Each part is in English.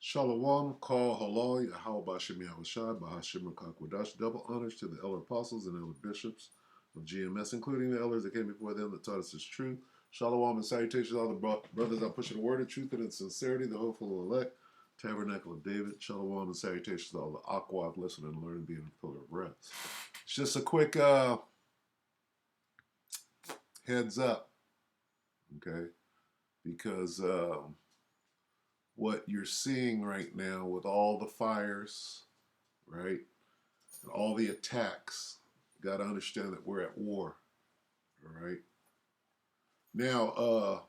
Shalom, Kal Halal, Yahweh Shem Yahushai, Bahashim Kakwadash. Double honors to the elder apostles and elder bishops of GMS, including the elders that came before them that taught us his truth. Shalom and salutations to all the brothers that push the word of truth and in sincerity, the hopeful elect, Tabernacle of David. Shalom and salutations to all the Aquad listening and learning, being a pillar of rest. It's just a quick heads up, okay? Because what you're seeing right now with all the fires, right? And all the attacks, you got to understand that we're at war, all right? Now,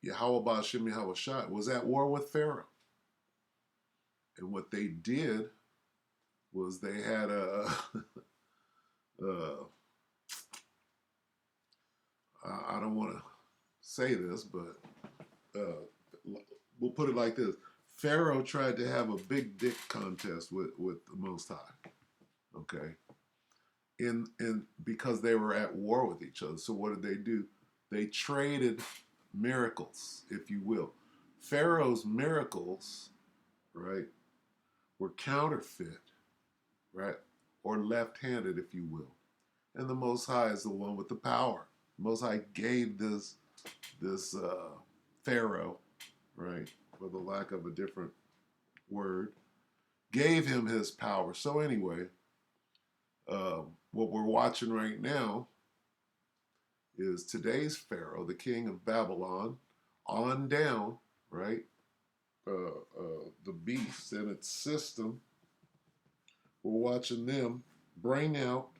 Yahweh Ba'ashem Yahweh Shai was at war with Pharaoh. And what they did was they had I don't want to say this, but we'll put it like this. Pharaoh tried to have a big dick contest with the Most High, okay? In because they were at war with each other. So what did they do? They traded miracles, if you will. Pharaoh's miracles, right, were counterfeit, right, or left-handed, if you will. And the Most High is the one with the power. The Most High gave this Pharaoh, right, for the lack of a different word, gave him his power. So anyway, what we're watching right now is today's Pharaoh, the king of Babylon, on down, right? The beast and its system. We're watching them bring out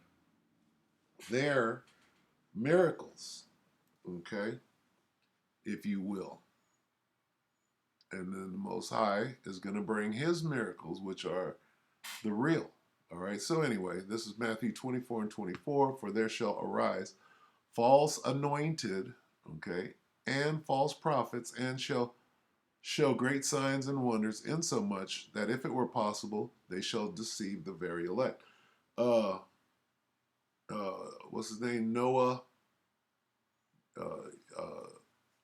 their miracles, okay, if you will. And then the Most High is going to bring his miracles, which are the real. All right, so anyway, this is Matthew 24 and 24. For there shall arise false anointed, okay, and false prophets, and shall show great signs and wonders, insomuch that if it were possible, they shall deceive the very elect. What's his name? Noah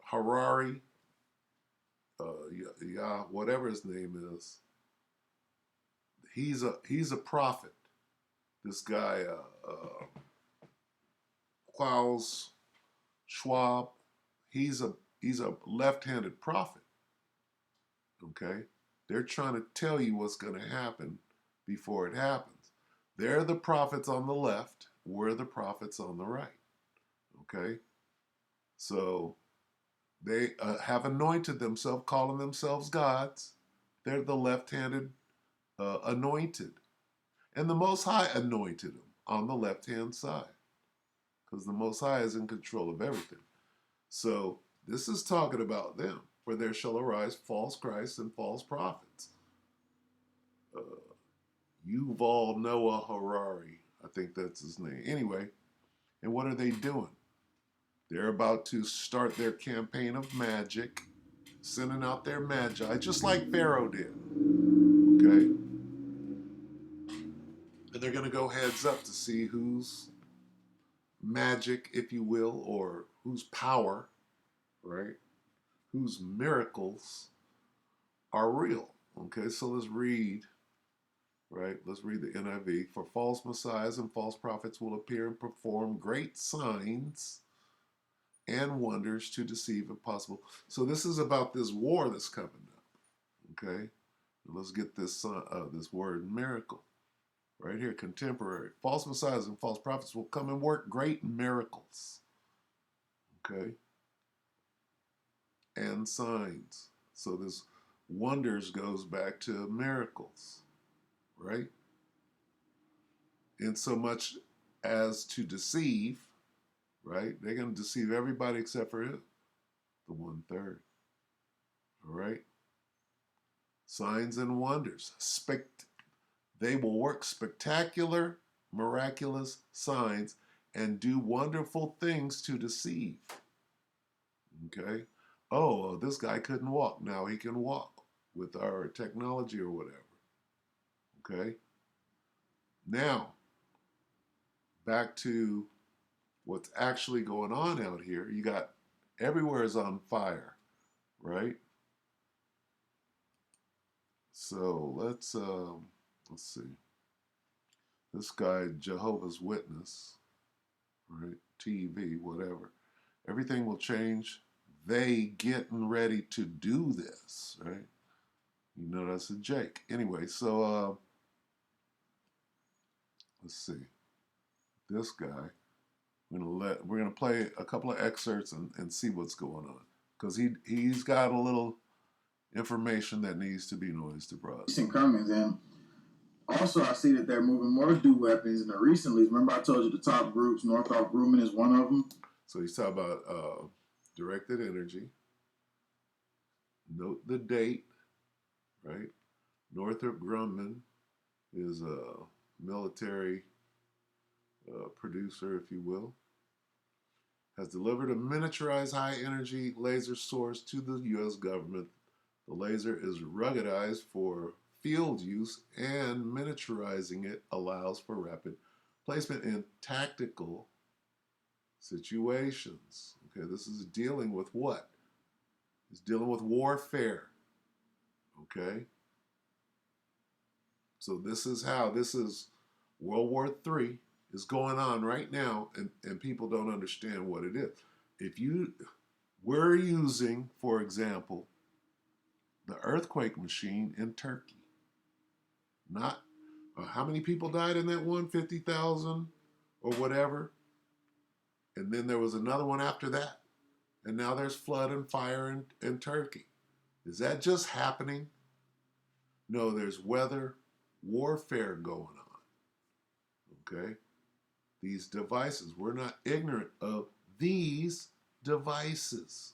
Harari, whatever his name is. He's a prophet. This guy, Klaus Schwab, he's a left-handed prophet. Okay, they're trying to tell you what's going to happen before it happens. They're the prophets on the left. We're the prophets on the right. Okay, so they have anointed themselves, calling themselves gods. They're the left-handed anointed, and the Most High anointed them on the left-hand side, because the Most High is in control of everything. So this is talking about them. For there shall arise false Christs and false prophets. Yuval Noah Harari, I think that's his name. Anyway, and what are they doing? They're about to start their campaign of magic, sending out their magi, just like Pharaoh did. Okay? And they're going to go heads up to see whose magic, if you will, or whose power, right, whose miracles are real. Okay, so let's read, right? Let's read the NIV. For false messiahs and false prophets will appear and perform great signs and wonders to deceive if possible. So this is about this war that's coming up. Okay, let's get this this word miracle right here. Contemporary false messiahs and false prophets will come and work great miracles. Okay, and signs. So this wonders goes back to miracles, right? In so much as to deceive, right? They're going to deceive everybody except for him, the 1/3. All right? Signs and wonders. They will work spectacular, miraculous signs and do wonderful things to deceive. Okay? Oh, this guy couldn't walk. Now he can walk with our technology or whatever. Okay? Now, back to what's actually going on out here. You got everywhere is on fire, right? So let's see. This guy, Jehovah's Witness, right? TV, whatever. Everything will change. They getting ready to do this, right? You know that's a Jake. Anyway, so let's see. This guy, we're gonna play a couple of excerpts and see what's going on. Because he's got a little information that needs to be noised abroad. Cummings, and also I see that they're moving more DEW weapons in the recently. Remember I told you the top groups, Northrop Grumman is one of them. So he's talking about directed energy. Note the date, right? Northrop Grumman is a military producer, if you will, has delivered a miniaturized high-energy laser source to the U.S. government. The laser is ruggedized for field use, and miniaturizing it allows for rapid placement in tactical situations. Okay, this is dealing with what? It's dealing with warfare. Okay? So this is World War III is going on right now, and people don't understand what it is. We're using, for example, the earthquake machine in Turkey. Not, how many people died in that one? 50,000 or whatever. And then there was another one after that. And now there's flood and fire in Turkey. Is that just happening? No, there's weather warfare going on. Okay? These devices, we're not ignorant of these devices.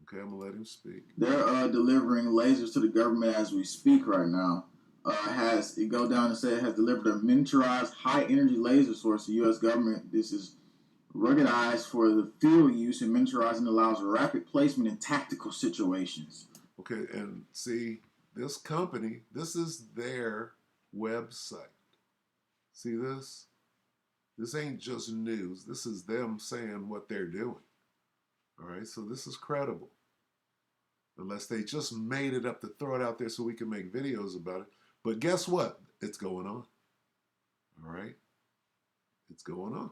Okay, I'm going to let him speak. They're delivering lasers to the government as we speak right now. It go down and say it has delivered a miniaturized high-energy laser source to the U.S. government. This is ruggedized for the field use, and miniaturizing allows rapid placement in tactical situations. Okay, and see, this company, this is their website. See this? This ain't just news. This is them saying what they're doing. All right, so this is credible. Unless they just made it up to throw it out there so we can make videos about it. But guess what? It's going on. All right? It's going on.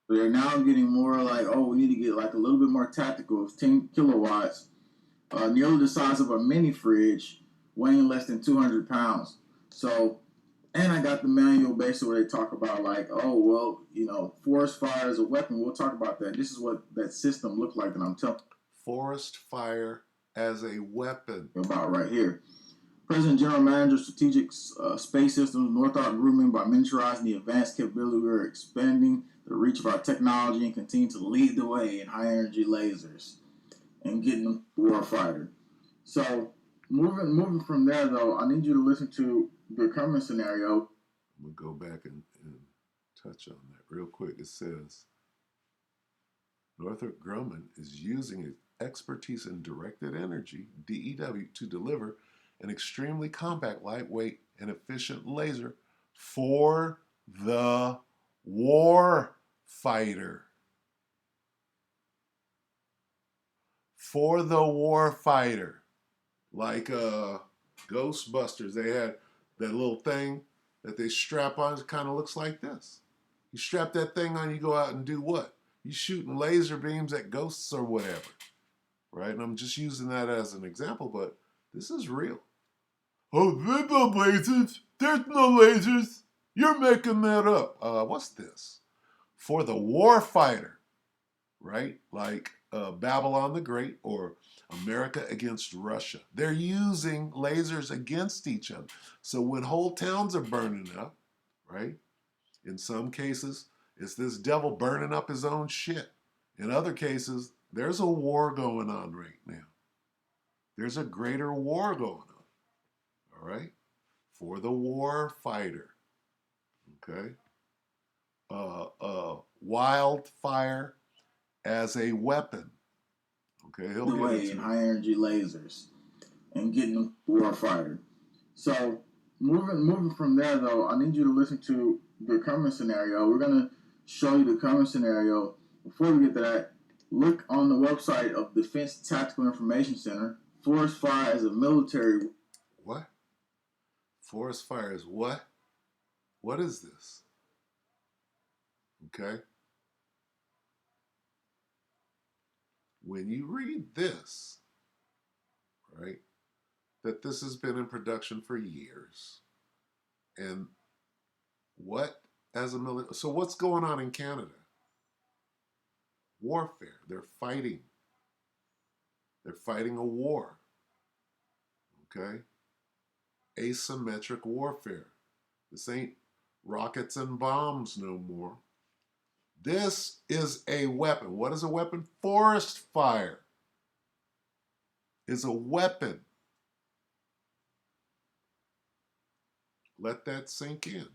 They're now getting more like, oh, we need to get like a little bit more tactical. It's 10 kilowatts, nearly the size of a mini fridge, weighing less than 200 pounds. So, and I got the manual basically where they talk about like, oh, well, forest fire is a weapon. We'll talk about that. This is what that system looked like, and I'm telling forest fire as a weapon. About right here. President General Manager Strategic Space Systems, Northrop Grumman, by miniaturizing the advanced capability, we are expanding the reach of our technology and continue to lead the way in high-energy lasers and getting them warfighter. So, moving from there, though, I need you to listen to the current scenario. I'm going to go back and touch on that real quick. It says, Northrop Grumman is using its expertise in directed energy, DEW, to deliver an extremely compact, lightweight, and efficient laser for the war fighter. For the war fighter. Like Ghostbusters, they had that little thing that they strap on. It kind of looks like this. You strap that thing on, you go out and do what? You shooting laser beams at ghosts or whatever. Right? And I'm just using that as an example, but this is real. Oh, there's no lasers. There's no lasers. You're making that up. What's this? For the war fighter, right? Like Babylon the Great or America against Russia. They're using lasers against each other. So when whole towns are burning up, right? In some cases, it's this devil burning up his own shit. In other cases, there's a war going on right now. There's a greater war going on. All right? For the war fighter. Okay? Wildfire as a weapon. Okay, he'll get away in high energy lasers and getting them warfighter. So moving from there, though, I need you to listen to the current scenario. We're gonna show you the current scenario. Before we get to that, look on the website of Defense Tactical Information Center. Forest fire as a military. What? Forest fire is what? What is this? Okay? When you read this, right, that this has been in production for years, and what as a military, so what's going on in Canada? Warfare. They're fighting. They're fighting a war. Okay? Asymmetric warfare. This ain't rockets and bombs no more. This is a weapon. What is a weapon? Forest fire is a weapon. Let that sink in.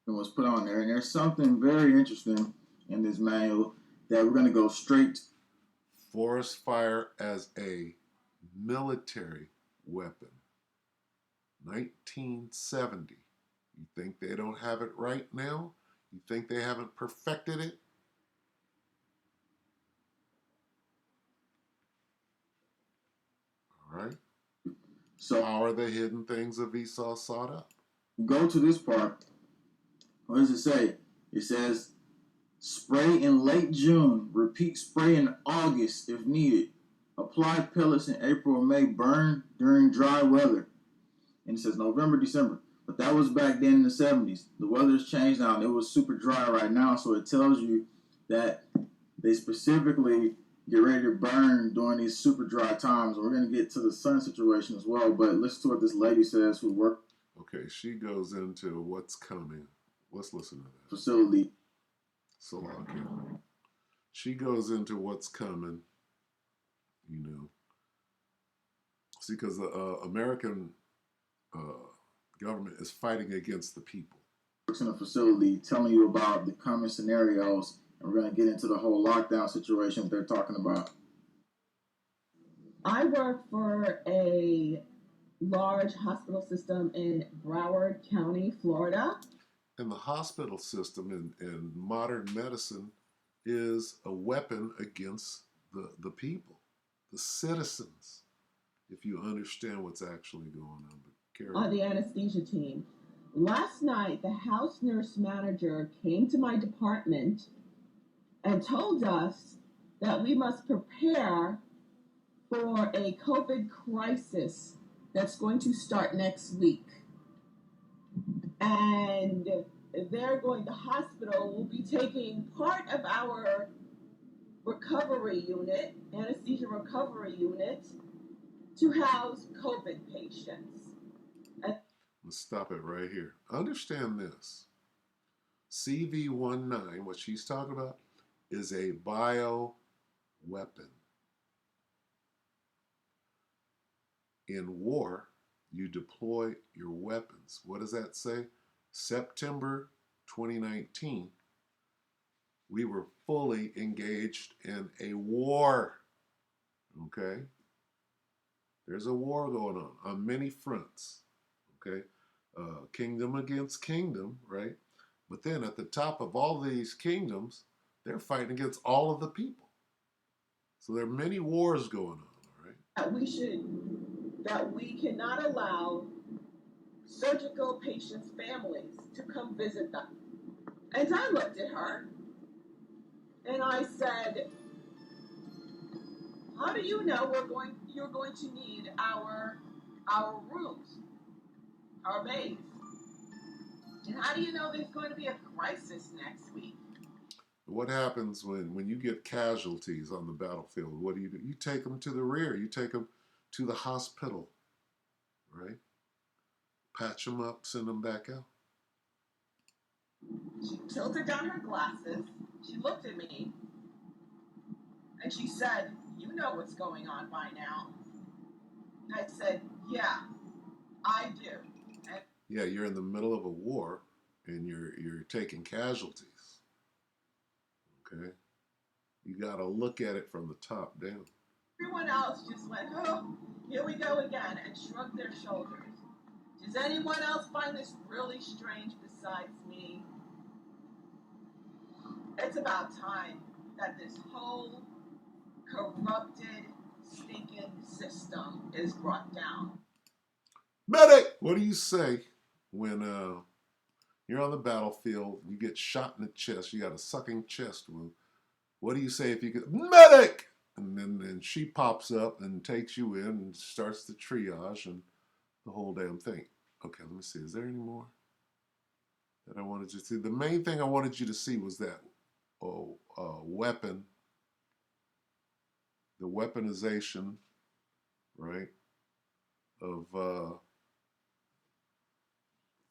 It was put on there, and there's something very interesting in this manual that we're going to go straight. Forest fire as a military weapon. 1970. You think they don't have it right now? You think they haven't perfected it? All right. So how are the hidden things of Esau sought up? Go to this part. What does it say? It says, spray in late June. Repeat spray in August if needed. Apply pellets in April or May. Burn during dry weather. And it says November, December. But that was back then in the 70s. The weather's changed now. And it was super dry right now. So it tells you that they specifically get ready to burn during these super dry times. And we're going to get to the sun situation as well. But listen to what this lady says who worked. Okay, she goes into what's coming. Let's listen to that. Facility. Salakia. She goes into what's coming, you know. See, because the American government is fighting against the people. Works in a facility telling you about the common scenarios, and we're going to get into the whole lockdown situation they're talking about. I work for a large hospital system in Broward County, Florida. And the hospital system in modern medicine is a weapon against the people, the citizens, if you understand what's actually going on. But carry on. The anesthesia team. Last night, the house nurse manager came to my department and told us that we must prepare for a COVID crisis that's going to start next week. And the hospital will be taking part of our recovery unit, anesthesia recovery unit, to house COVID patients. Let's stop it right here. Understand this. CV-19, what she's talking about, is a bio weapon. In war, you deploy your weapons. What does that say? September 2019, we were fully engaged in a war. Okay? There's a war going on many fronts. Okay? Kingdom against kingdom, right? But then at the top of all these kingdoms, they're fighting against all of the people. So there are many wars going on, all right? That we cannot allow surgical patients' families to come visit them. And I looked at her and I said, how do you know you're going to need our rooms, our bays? And how do you know there's going to be a crisis next week? What happens when you get casualties on the battlefield? What do? You take them to the rear. You take them to the hospital, right? Patch them up, send them back out. She tilted down her glasses. She looked at me, and she said, you know what's going on by now. And I said, yeah, I do. And yeah, you're in the middle of a war, and you're taking casualties. Okay? You got to look at it from the top down. Everyone else just went, oh, here we go again, and shrugged their shoulders. Does anyone else find this really strange besides me? It's about time that this whole corrupted, stinking system is brought down. Medic! What do you say when you're on the battlefield, you get shot in the chest, you got a sucking chest wound? What do you say if you get medic? And then she pops up and takes you in and starts the triage and the whole damn thing. Okay, let me see. Is there any more that I wanted you to see? The main thing I wanted you to see was that weapon, the weaponization, right, of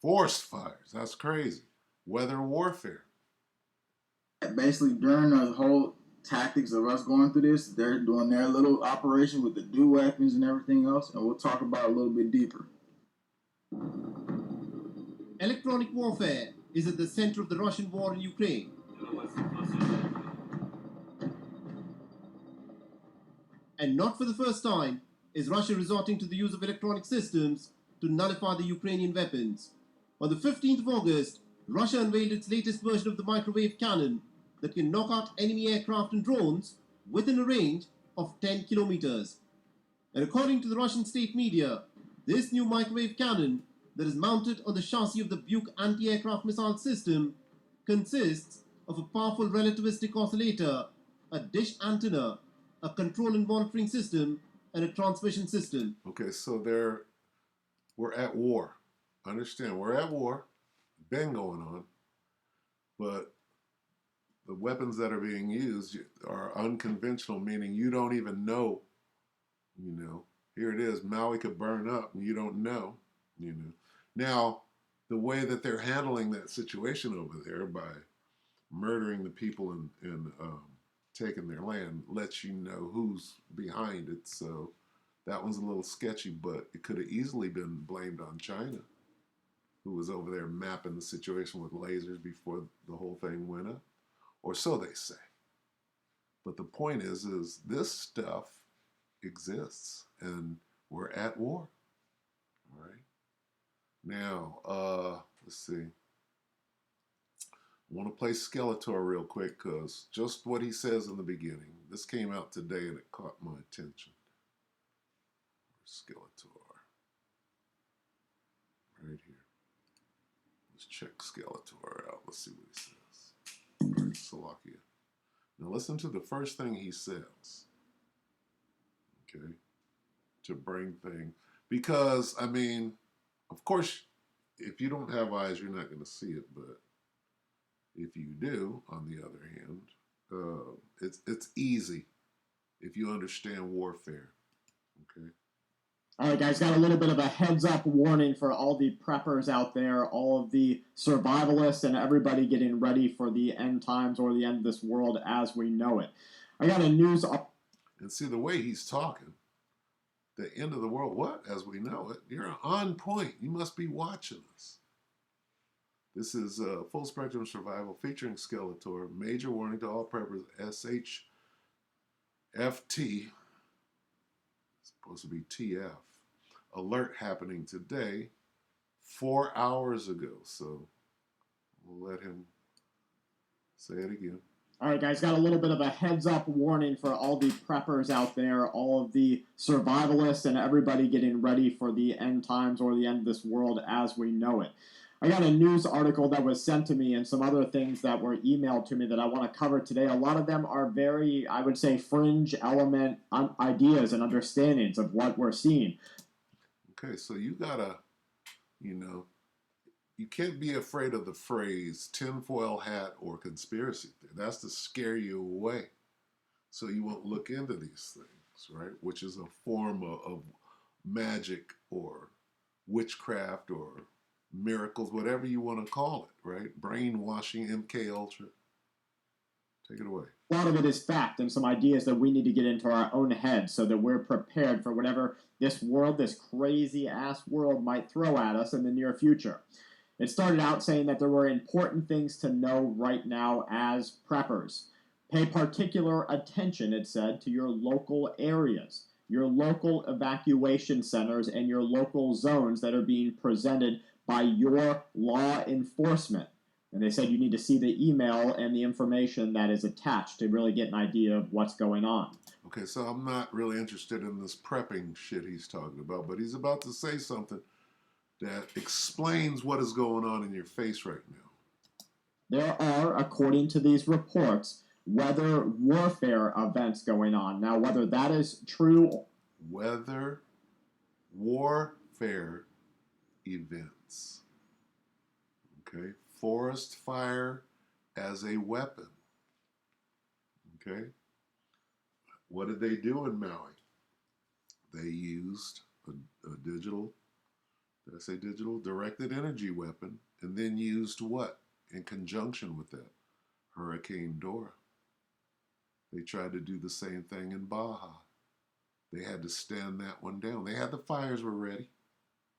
forest fires. That's crazy. Weather warfare. Basically, during the whole tactics of us going through this, they're doing their little operation with the do weapons and everything else, and we'll talk about it a little bit deeper. Electronic warfare is at the center of the Russian war in Ukraine. And not for the first time is Russia resorting to the use of electronic systems to nullify the Ukrainian weapons. On the 15th of August, Russia unveiled its latest version of the microwave cannon that can knock out enemy aircraft and drones within a range of 10 kilometers. And according to the Russian state media, this new microwave cannon that is mounted on the chassis of the Buk anti-aircraft missile system consists of a powerful relativistic oscillator, a dish antenna, a control and monitoring system, and a transmission system. Okay, so we're at war. Understand, we're at war. Been going on, but the weapons that are being used are unconventional, meaning you don't even know. Here it is. Maui could burn up, and you don't know. Now, the way that they're handling that situation over there by murdering the people and taking their land lets you know who's behind it. So that one's a little sketchy, but it could have easily been blamed on China, who was over there mapping the situation with lasers before the whole thing went up. Or so they say. But the point is this stuff exists, and we're at war. All right. Now, let's see. I want to play Skeletor real quick because just what he says in the beginning. This came out today and it caught my attention. Skeletor. Right here. Let's check Skeletor out. Let's see what he says. All right, Salakia. Now listen to the first thing he says. Okay. To bring things. Because, I mean, of course, if you don't have eyes, you're not going to see it. But if you do, on the other hand, it's easy if you understand warfare. Okay. All right, guys, got a little bit of a heads-up warning for all the preppers out there, all of the survivalists, and everybody getting ready for the end times or the end of this world as we know it. I got a news up. And see, the way he's talking, the end of the world, what? As we know it, you're on point. You must be watching us. This is Full Spectrum Survival featuring Skeletor. Major warning to all preppers, SHFT. Supposed to be TF. Alert happening today, 4 hours ago. So we'll let him say it again. All right, guys, got a little bit of a heads-up warning for all the preppers out there, all of the survivalists, and everybody getting ready for the end times or the end of this world as we know it. I got a news article that was sent to me and some other things that were emailed to me that I want to cover today. A lot of them are very, I would say, fringe element ideas and understandings of what we're seeing. Okay, so you gotta, you can't be afraid of the phrase tinfoil hat or conspiracy theory. That's to scare you away. So you won't look into these things, right? Which is a form of magic or witchcraft or miracles, whatever you want to call it, right? Brainwashing, MK Ultra. Take it away. A lot of it is fact and some ideas that we need to get into our own heads so that we're prepared for whatever this world, this crazy-ass world might throw at us in the near future. It started out saying that there were important things to know right now as preppers. Pay particular attention, it said, to your local areas, your local evacuation centers, and your local zones that are being presented by your law enforcement. And they said you need to see the email and the information that is attached to really get an idea of what's going on. Okay, so I'm not really interested in this prepping shit he's talking about, but he's about to say something that explains what is going on in your face right now. There are, according to these reports, weather warfare events going on. Now, whether that is true, Weather warfare events. Okay, forest fire as a weapon. Okay, what did they do in Maui? They used a digital, did I say digital? Directed energy weapon, and then used what in conjunction with that? Hurricane Dora. They tried to do the same thing in Baja. They had to stand that one down. They had the fires were ready.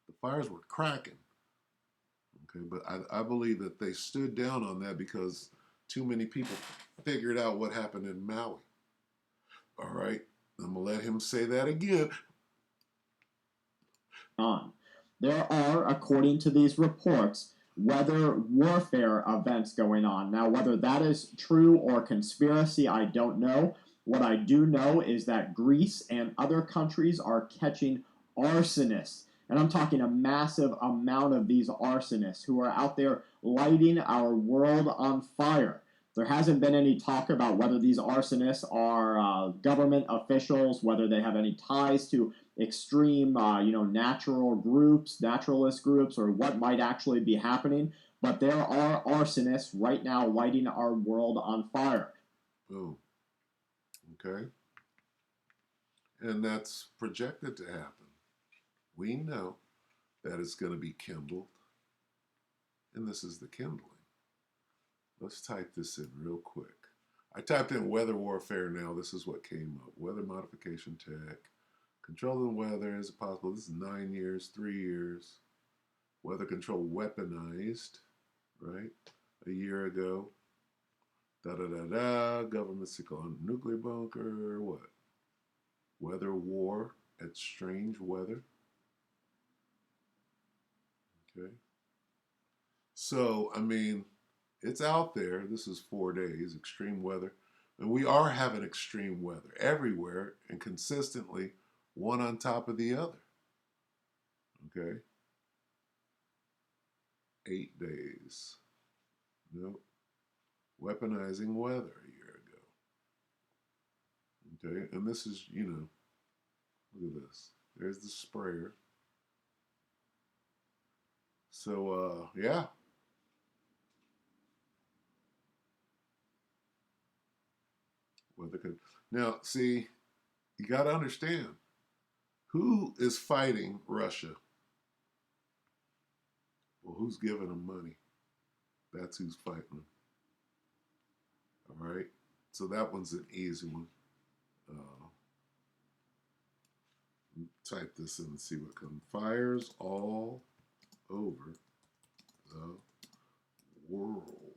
The fires were cracking. Okay, but I believe that they stood down on that because too many people figured out what happened in Maui. All right, I'm going to let him say that again. on. There are, according to these reports, weather warfare events going on. Now, whether that is true or conspiracy, I don't know. What I do know is that Greece and other countries are catching arsonists. And I'm talking a massive amount of these arsonists who are out there lighting our world on fire. There hasn't been any talk about whether these arsonists are government officials, whether they have any ties to extreme, natural groups, naturalist groups, or what might actually be happening. But there are arsonists right now lighting our world on fire. Boom. Okay. And that's projected to happen. We know that it's going to be kindled. And this is the kindling. Let's type this in real quick. I typed in weather warfare now. This is what came up. Weather modification tech. Controlling weather, is it possible? This is 9 years, 3 years. Weather control weaponized, right? A year ago. Da-da-da-da. Government sickle on nuclear bunker. What? Weather war at strange weather. Okay. So, I mean, it's out there. This is 4 days, extreme weather. And we are having extreme weather everywhere and consistently, one on top of the other. Okay. 8 days. Nope. Weaponizing weather a year ago. Okay. And this is, look at this. There's the sprayer. So, yeah. Weather could. Now, see, you got to understand who is fighting Russia? Well, who's giving them money? That's who's fighting them. All right. So that one's an easy one. Type this in and see what comes. Fires all over the world.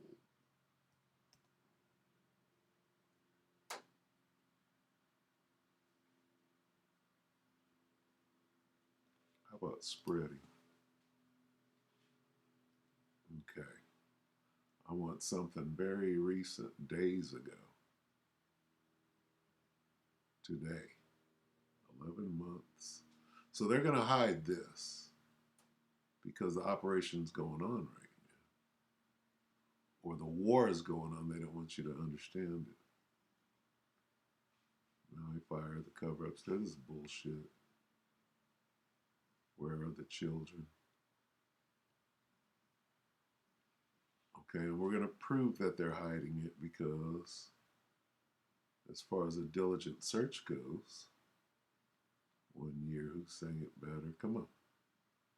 How about spreading? Okay. I want something very recent, days ago. Today. 11 months. So they're going to hide this because the operation's going on right now. Or the war is going on. They don't want you to understand it. Wildfire, the cover-ups. This is bullshit. Where are the children? Okay, and we're going to prove that they're hiding it because as far as a diligent search goes, 1 year, who sang it better? Come on.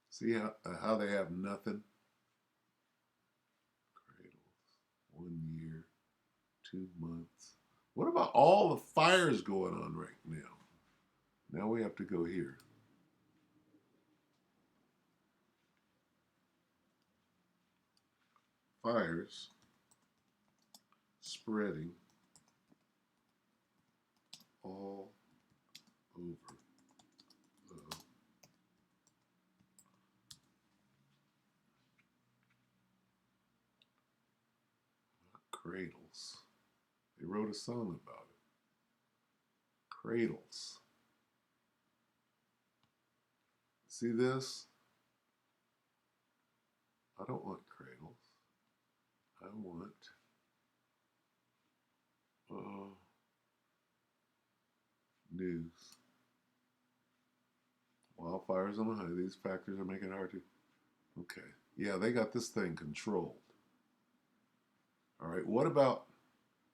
See how they have nothing? Cradles. 1 year, 2 months. What about all the fires going on right now? Now we have to go here. Fires spreading all over the cradles. They wrote a song about it. Cradles. See this? I don't want cradles. I want news. Wildfires on the high. These factors are making it hard to. Okay. Yeah, they got this thing controlled. All right. What about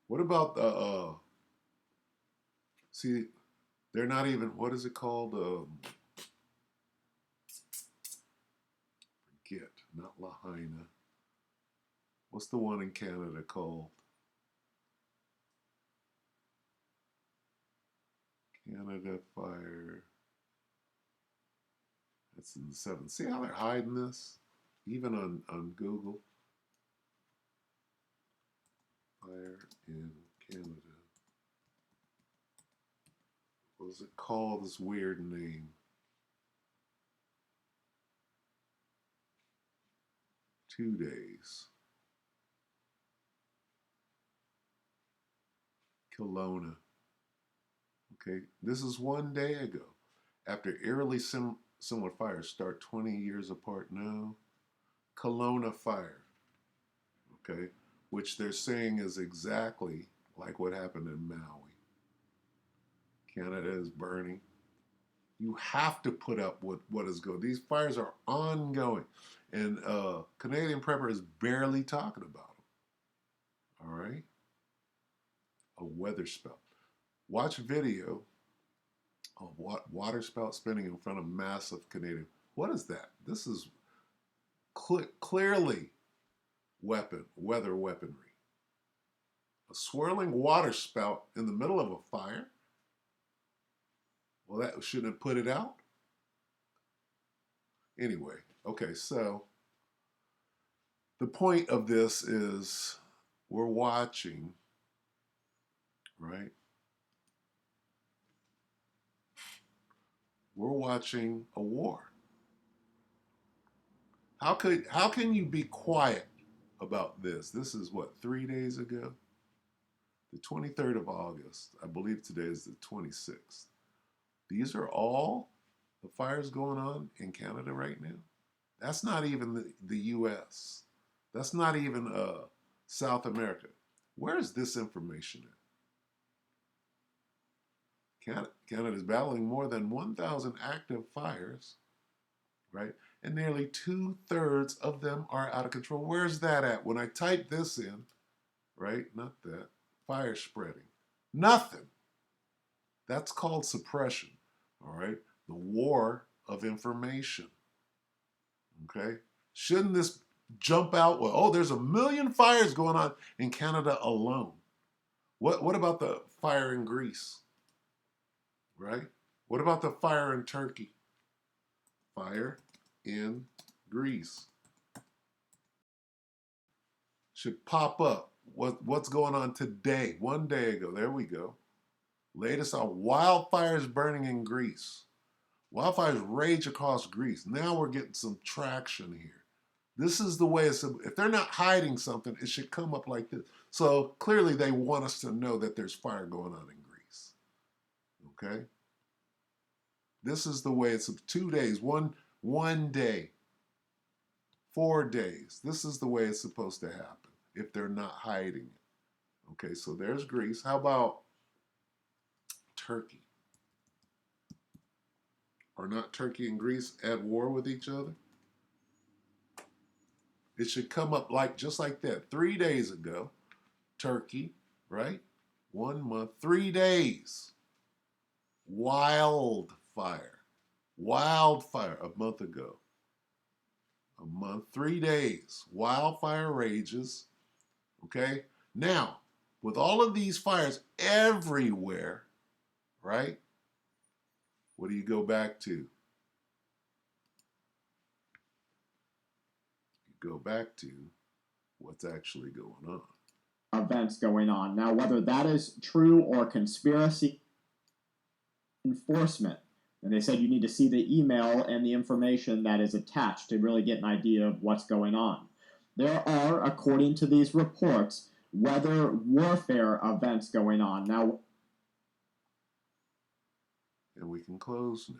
the see, they're not even, what is it called? Forget, not Lahaina. What's the one in Canada called? Canada Fire. That's in the 7th. See how they're hiding this? Even on Google. Fire in Canada. What was it called? This weird name. 2 days. Kelowna. Okay, this is 1 day ago. After eerily similar fires start 20 years apart now. Kelowna fire. Okay, which they're saying is exactly like what happened in Maui. Canada is burning. You have to put up with what is going. These fires are ongoing, and Canadian Prepper is barely talking about them. All right, a weather spout. Watch video of water spout spinning in front of massive Canadian. What is that? This is clearly weather weaponry. A swirling water spout in the middle of a fire. Well, that shouldn't have put it out. Anyway, okay, so the point of this is we're watching, right? We're watching a war. How can you be quiet about this? This is what, 3 days ago? The 23rd of August. I believe today is the 26th. These are all the fires going on in Canada right now. That's not even the US. That's not even South America. Where is this information at? Canada is battling more than 1,000 active fires, right? And nearly 2/3 of them are out of control. Where's that at? When I type this in, right? Not that. Fire spreading. Nothing. That's called suppression, all right? The war of information, okay? Shouldn't this jump out? Well, oh, there's 1 million fires going on in Canada alone. What about the fire in Greece, right? What about the fire in Turkey? Fire in Greece. Should pop up. What's going on today? 1 day ago. There we go. Latest on wildfires burning in Greece. Wildfires rage across Greece. Now we're getting some traction here. This is the way if they're not hiding something, it should come up like this. So clearly they want us to know that there's fire going on in Greece. Okay? This is the way it's 2 days, one day, 4 days. This is the way it's supposed to happen if they're not hiding it. Okay, so there's Greece. How about Turkey? Are not Turkey and Greece at war with each other? It should come up just like that. 3 days ago, Turkey, right? 1 month, 3 days. Wildfire. Wildfire a month ago. A month, 3 days. Wildfire rages. Okay? Now, with all of these fires everywhere, right? What do you go back to? You go back to what's actually going on. Events going on. Now, whether that is true or conspiracy, enforcement. And they said you need to see the email and the information that is attached to really get an idea of what's going on. There are, according to these reports, weather warfare events going on. Now, and we can close now.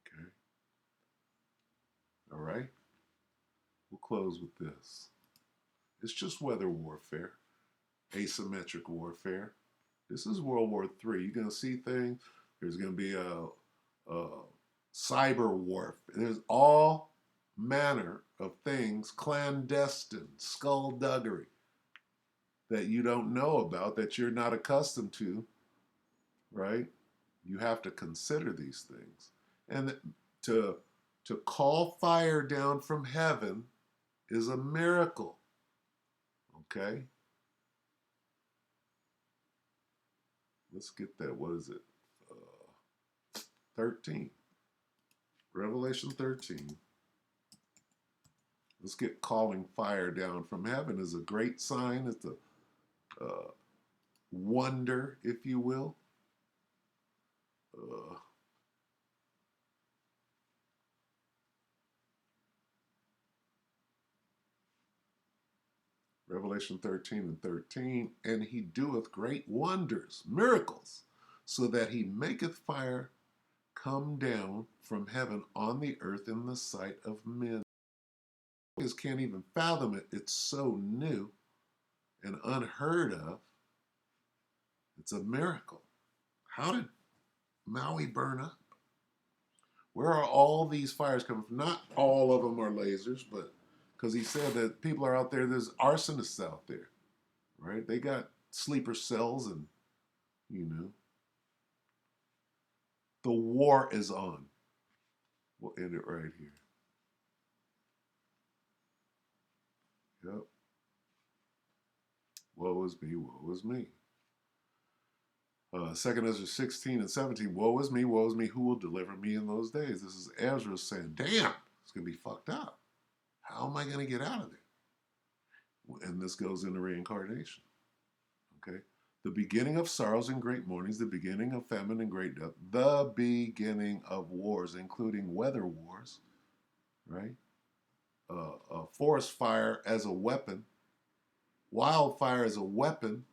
Okay. All right. close with this. It's just weather warfare, asymmetric warfare. This is World War III. You're going to see things. There's going to be a cyber warfare. There's all manner of things, clandestine, skullduggery, that you don't know about, that you're not accustomed to, right? You have to consider these things. And to call fire down from heaven is a miracle, okay? Let's get that. What is it? 13. Revelation 13. Let's get calling fire down from heaven is a great sign. It's a wonder, if you will. Revelation 13:13, and he doeth great wonders, miracles, so that he maketh fire come down from heaven on the earth in the sight of men. You can't even fathom it. It's so new and unheard of. It's a miracle. How did Maui burn up? Where are all these fires coming from? Not all of them are lasers, but because he said that people are out there, there's arsonists out there, right? They got sleeper cells and, you know. The war is on. We'll end it right here. Yep. Woe is me, woe is me. 2 Ezra 16:17, woe is me, who will deliver me in those days? This is Ezra saying, damn, it's going to be fucked up. How am I going to get out of there? And this goes into reincarnation. Okay? The beginning of sorrows and great mournings, the beginning of famine and great death, the beginning of wars, including weather wars, right? Forest fire as a weapon, wildfire as a weapon,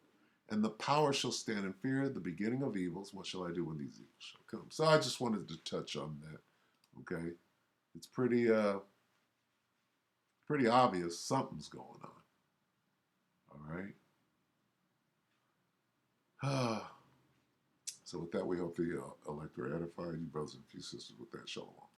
and the power shall stand in fear, the beginning of evils. What shall I do when these evils shall come? So I just wanted to touch on that. Okay, it's pretty obvious something's going on. All right. So with that, we hope the elect or edify you, brothers and few sisters. With that, shalom.